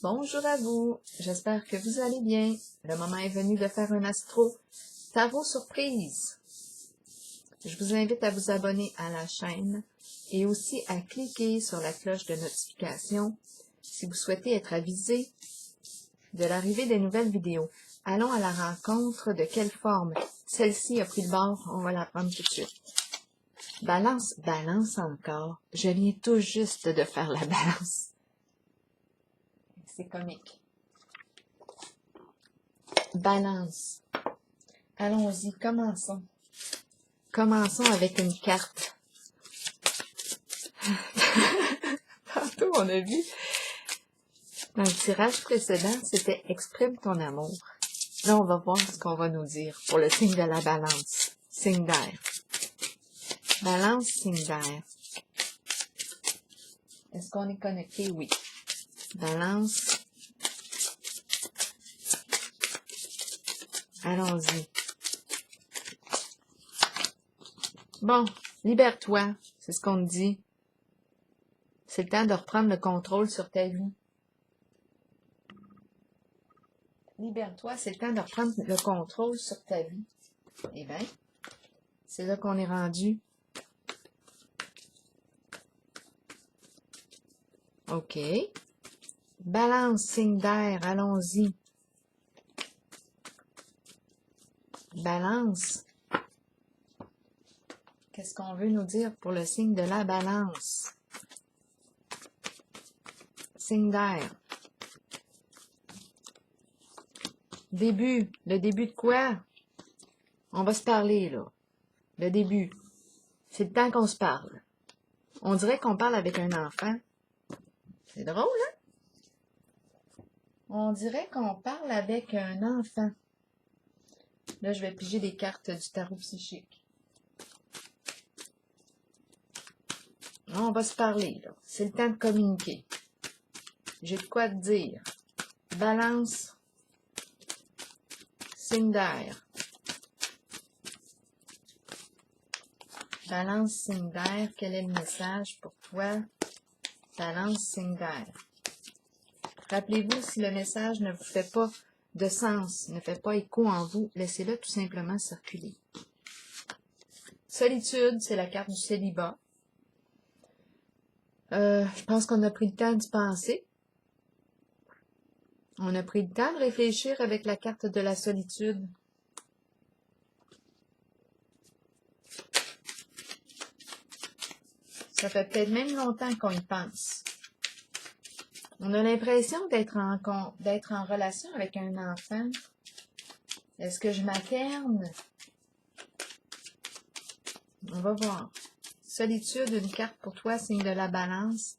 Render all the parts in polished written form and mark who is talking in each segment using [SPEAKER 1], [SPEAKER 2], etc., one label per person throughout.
[SPEAKER 1] Bonjour à vous, j'espère que vous allez bien. Le moment est venu de faire un astro tarot surprise. Je vous invite à vous abonner à la chaîne et aussi à cliquer sur la cloche de notification si vous souhaitez être avisé de l'arrivée des nouvelles vidéos. Allons à la rencontre de quelle forme celle-ci a pris le bord, on va l'apprendre tout de suite. Balance, balance encore. Je viens tout juste de faire la balance. C'est comique. Balance. Allons-y, commençons. Commençons avec une carte. Tantôt, on a vu, dans le tirage précédent, c'était « Exprime ton amour ». Là, on va voir ce qu'on va nous dire pour le signe de la balance. Signe d'air. Balance, signe d'air. Est-ce qu'on est connecté? Oui. Balance. Allons-y. Bon, libère-toi, c'est ce qu'on te dit. C'est le temps de reprendre le contrôle sur ta vie. Libère-toi, c'est le temps de reprendre le contrôle sur ta vie. Eh bien, c'est là qu'on est rendu. OK. Balance, signe d'air, allons-y. Balance. Qu'est-ce qu'on veut nous dire pour le signe de la balance? Signe d'air. Début. Le début de quoi? On va se parler, là. Le début. C'est le temps qu'on se parle. On dirait qu'on parle avec un enfant. C'est drôle, hein? On dirait qu'on parle avec un enfant. Là, je vais piger des cartes du tarot psychique. On va se parler, là. C'est le temps de communiquer. J'ai de quoi te dire. Balance. Signe d'air. Balance, signe d'air. Quel est le message pour toi? Balance, signe d'air. Rappelez-vous, si le message ne vous fait pas de sens, ne fait pas écho en vous, laissez-le tout simplement circuler. Solitude, c'est la carte du célibat. Je pense qu'on a pris le temps d'y penser. On a pris le temps de réfléchir avec la carte de la solitude. Ça fait peut-être même longtemps qu'on y pense. On a l'impression d'être en relation avec un enfant. Est-ce que je materne? On va voir. Solitude, une carte pour toi, signe de la balance.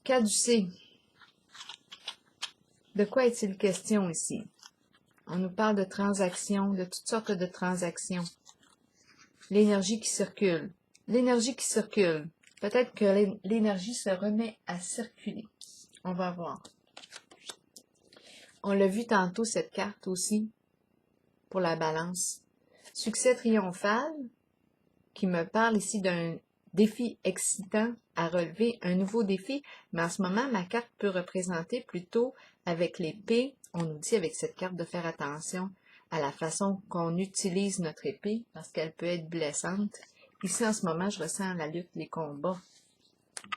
[SPEAKER 1] Caducée. De quoi est-il question ici? On nous parle de transactions, de toutes sortes de transactions. L'énergie qui circule. L'énergie qui circule. Peut-être que l'énergie se remet à circuler. On va voir. On l'a vu tantôt, cette carte aussi, pour la balance. Succès triomphal, qui me parle ici d'un défi excitant à relever, un nouveau défi, mais en ce moment, ma carte peut représenter plutôt avec l'épée. On nous dit avec cette carte de faire attention à la façon qu'on utilise notre épée, parce qu'elle peut être blessante. Ici, en ce moment, je ressens la lutte, les combats.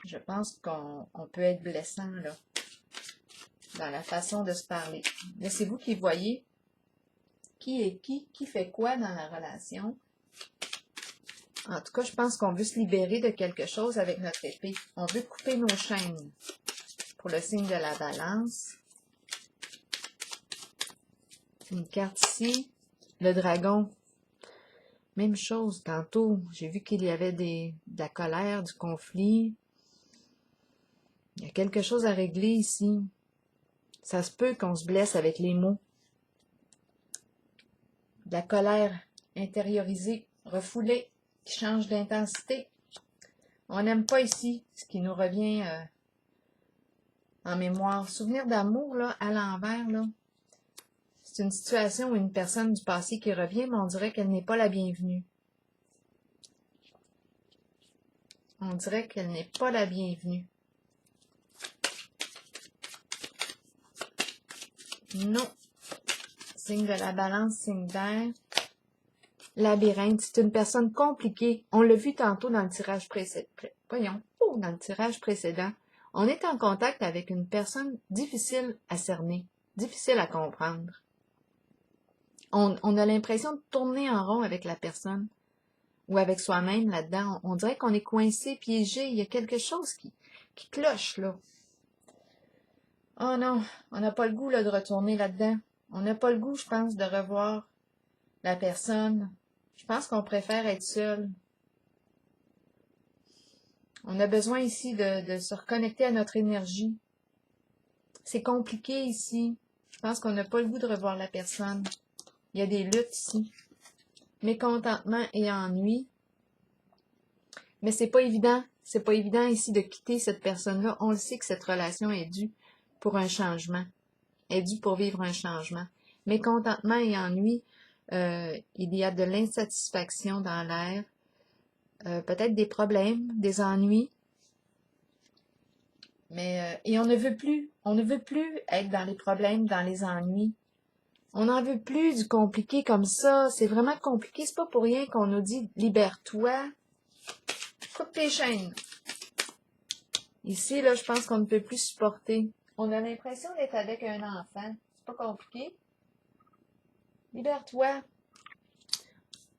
[SPEAKER 1] Je pense qu'on peut être blessant, là, dans la façon de se parler. Mais c'est vous qui voyez qui est qui fait quoi dans la relation. En tout cas, je pense qu'on veut se libérer de quelque chose avec notre épée. On veut couper nos chaînes. Pour le signe de la balance. Une carte ici. Le dragon. Même chose. Tantôt, j'ai vu qu'il y avait de la colère, du conflit. Il y a quelque chose à régler ici. Ça se peut qu'on se blesse avec les mots. De la colère intériorisée, refoulée, qui change d'intensité. On n'aime pas ici ce qui nous revient en mémoire. Souvenir d'amour, là, à l'envers, là. C'est une situation où une personne du passé qui revient, mais on dirait qu'elle n'est pas la bienvenue. On dirait qu'elle n'est pas la bienvenue. Non. Signe de la balance, signe d'air. Labyrinthe, c'est une personne compliquée. On l'a vu tantôt dans le tirage précédent. Voyons, dans le tirage précédent. On est en contact avec une personne difficile à cerner, difficile à comprendre. On a l'impression de tourner en rond avec la personne ou avec soi-même là-dedans. On dirait qu'on est coincé, piégé. Il y a quelque chose qui cloche, là. Oh non, on n'a pas le goût là, de retourner là-dedans. On n'a pas le goût, je pense, de revoir la personne. Je pense qu'on préfère être seul. On a besoin ici de se reconnecter à notre énergie. C'est compliqué ici. Je pense qu'on n'a pas le goût de revoir la personne. Il y a des luttes ici. Mécontentement et ennui. Mais c'est pas évident. C'est pas évident ici de quitter cette personne-là. On le sait que cette relation est due pour un changement. Est due pour vivre un changement. Mécontentement et ennui, il y a de l'insatisfaction dans l'air. Peut-être des problèmes, des ennuis. Mais et on ne veut plus être dans les problèmes, dans les ennuis. On n'en veut plus du compliqué comme ça. C'est vraiment compliqué. C'est pas pour rien qu'on nous dit libère-toi. Coupe tes chaînes. Ici, là, je pense qu'on ne peut plus supporter. On a l'impression d'être avec un enfant. C'est pas compliqué. Libère-toi.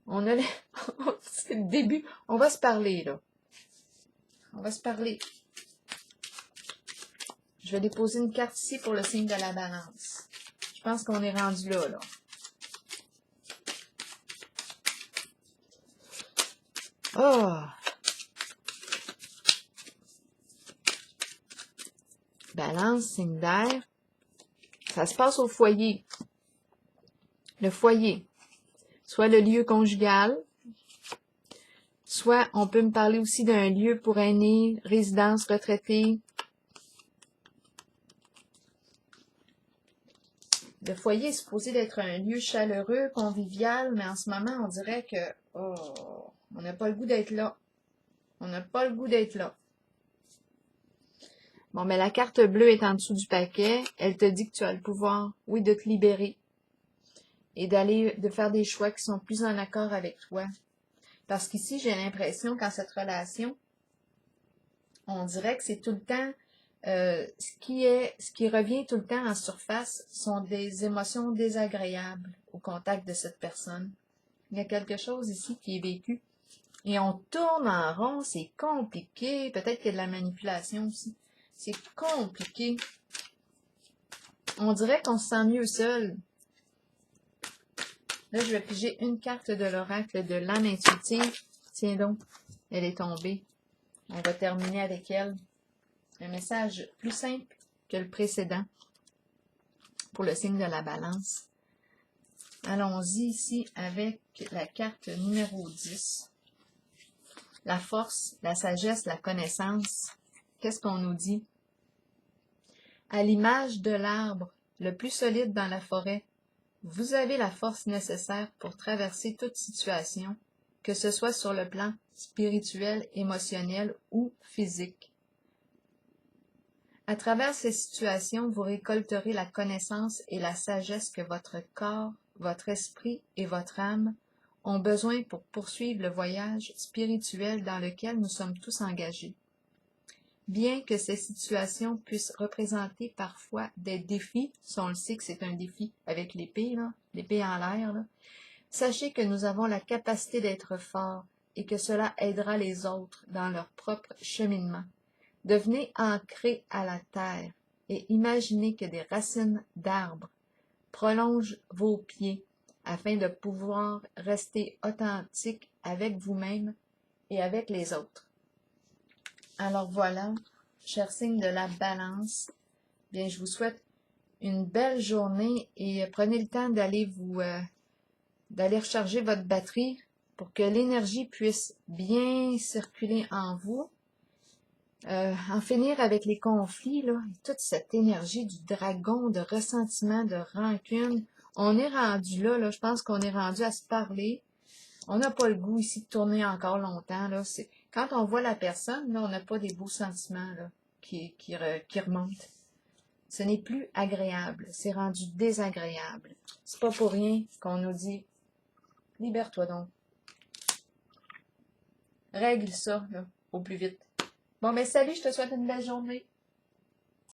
[SPEAKER 1] On a c'est le début. On va se parler, là. On va se parler. Je vais déposer une carte ici pour le signe de la balance. Je pense qu'on est rendu là, là. Oh! Balance, signe d'air. Ça se passe au foyer. Le foyer. Soit le lieu conjugal, soit on peut me parler aussi d'un lieu pour aînés, résidence, retraité. Le foyer est supposé d'être un lieu chaleureux, convivial, mais en ce moment, on dirait que on n'a pas le goût d'être là. On n'a pas le goût d'être là. Bon, mais la carte bleue est en dessous du paquet. Elle te dit que tu as le pouvoir, oui, de te libérer et de faire des choix qui sont plus en accord avec toi. Parce qu'ici, j'ai l'impression qu'en cette relation, on dirait que c'est tout le temps, ce qui revient tout le temps en surface sont des émotions désagréables au contact de cette personne. Il y a quelque chose ici qui est vécu. Et on tourne en rond, c'est compliqué. Peut-être qu'il y a de la manipulation aussi. C'est compliqué. On dirait qu'on se sent mieux seul. Là, je vais piger une carte de l'oracle de l'âme intuitive. Tiens donc, elle est tombée. On va terminer avec elle. Un message plus simple que le précédent pour le signe de la balance. Allons-y ici avec la carte numéro 10. La force, la sagesse, la connaissance. Qu'est-ce qu'on nous dit? À l'image de l'arbre le plus solide dans la forêt, vous avez la force nécessaire pour traverser toute situation, que ce soit sur le plan spirituel, émotionnel ou physique. À travers ces situations, vous récolterez la connaissance et la sagesse que votre corps, votre esprit et votre âme ont besoin pour poursuivre le voyage spirituel dans lequel nous sommes tous engagés. Bien que ces situations puissent représenter parfois des défis, si on le sait que c'est un défi avec l'épée, l'épée en l'air, sachez que nous avons la capacité d'être forts et que cela aidera les autres dans leur propre cheminement. Devenez ancrés à la terre et imaginez que des racines d'arbres prolongent vos pieds afin de pouvoir rester authentique avec vous-même et avec les autres. Alors voilà, chers signes de la balance, bien je vous souhaite une belle journée et prenez le temps d'aller d'aller recharger votre batterie pour que l'énergie puisse bien circuler en vous. En finir avec les conflits, là, toute cette énergie du dragon, de ressentiment, de rancune, on est rendu là, je pense qu'on est rendu à se parler. On n'a pas le goût ici de tourner encore longtemps. Là. Quand on voit la personne, là, on n'a pas des beaux sentiments là, qui remontent. Ce n'est plus agréable, c'est rendu désagréable. C'est pas pour rien qu'on nous dit « Libère-toi donc. » Règle ça, là, au plus vite. Bon, mais salut, je te souhaite une belle journée.